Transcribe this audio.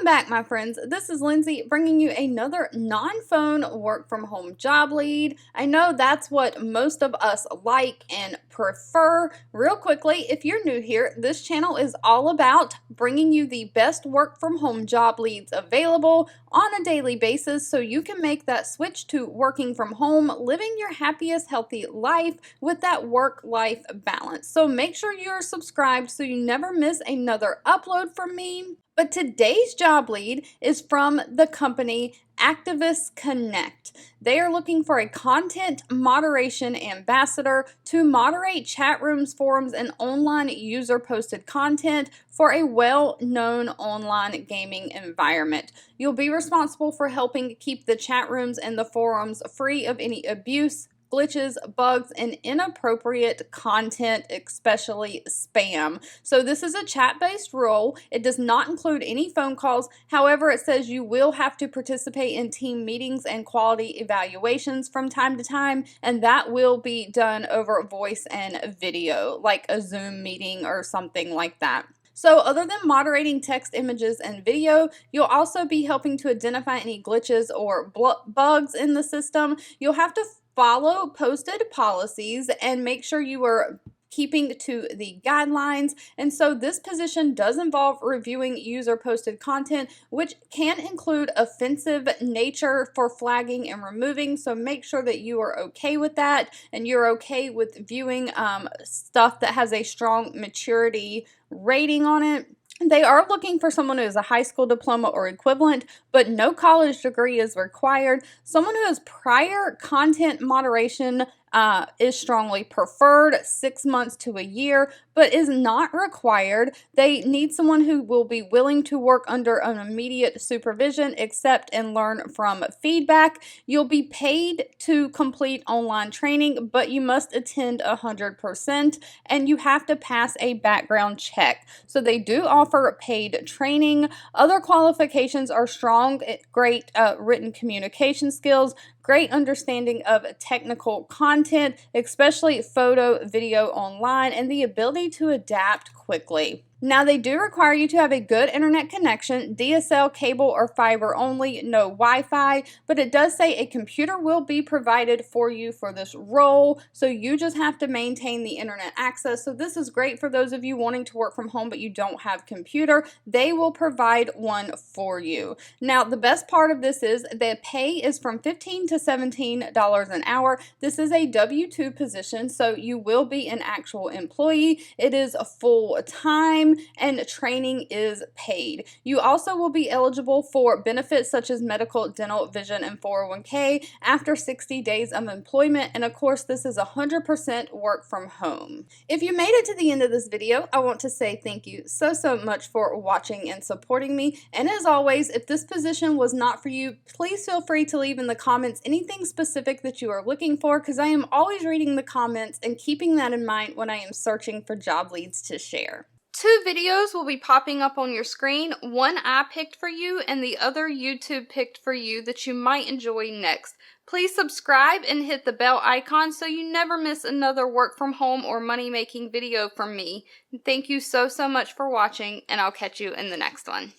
Welcome back, my friends. This is Lindsay bringing you another non-phone work from home job lead. I know that's what most of us like and prefer. Real quickly, if you're new here, this channel is all about bringing you the best work from home job leads available on a daily basis so you can make that switch to working from home, living your happiest, healthy life with that work-life balance. So make sure you're subscribed so you never miss another upload from me. But today's job lead is from the company Activists Connect. They are looking for a content moderation ambassador to moderate chat rooms, forums, and online user-posted content for a well-known online gaming environment. You'll be responsible for helping keep the chat rooms and the forums free of any abuse, glitches, bugs, and inappropriate content, especially spam. So this is a chat-based role. It does not include any phone calls. However, it says you will have to participate in team meetings and quality evaluations from time to time, and that will be done over voice and video, like a Zoom meeting or something like that. So other than moderating text, images, and video, you'll also be helping to identify any glitches or bugs in the system. You'll have to follow posted policies and make sure you are keeping to the guidelines. And so this position does involve reviewing user posted content, which can include offensive nature for flagging and removing. So make sure that you are okay with that and you're okay with viewing stuff that has a strong maturity rating on it. They are looking for someone who has a high school diploma or equivalent, but no college degree is required. Someone who has prior content moderation is strongly preferred, 6 months to a year, but is not required. They need someone who will be willing to work under an immediate supervision, accept and learn from feedback. You'll be paid to complete online training, but you must attend 100%, and you have to pass a background check. So they do offer paid training. Other qualifications are strong, great written communication skills, great understanding of technical content, especially photo, video online, and the ability to adapt quickly. Now, they do require you to have a good internet connection, DSL, cable, or fiber only, no Wi-Fi, but it does say a computer will be provided for you for this role, so you just have to maintain the internet access. So this is great for those of you wanting to work from home but you don't have computer. They will provide one for you. Now, the best part of this is the pay is from $15 to $17 an hour. This is a W-2 position, so you will be an actual employee. It is a full-time and training is paid. You also will be eligible for benefits such as medical, dental, vision, and 401k after 60 days of employment, and of course this is 100% work from home. If you made it to the end of this video, I want to say thank you so much for watching and supporting me, and as always, if this position was not for you, please feel free to leave in the comments anything specific that you are looking for, because I am always reading the comments and keeping that in mind when I am searching for job leads to share. 2 videos will be popping up on your screen. One I picked for you and the other YouTube picked for you that you might enjoy next. Please subscribe and hit the bell icon so you never miss another work from home or money making video from me. Thank you so much for watching, and I'll catch you in the next one.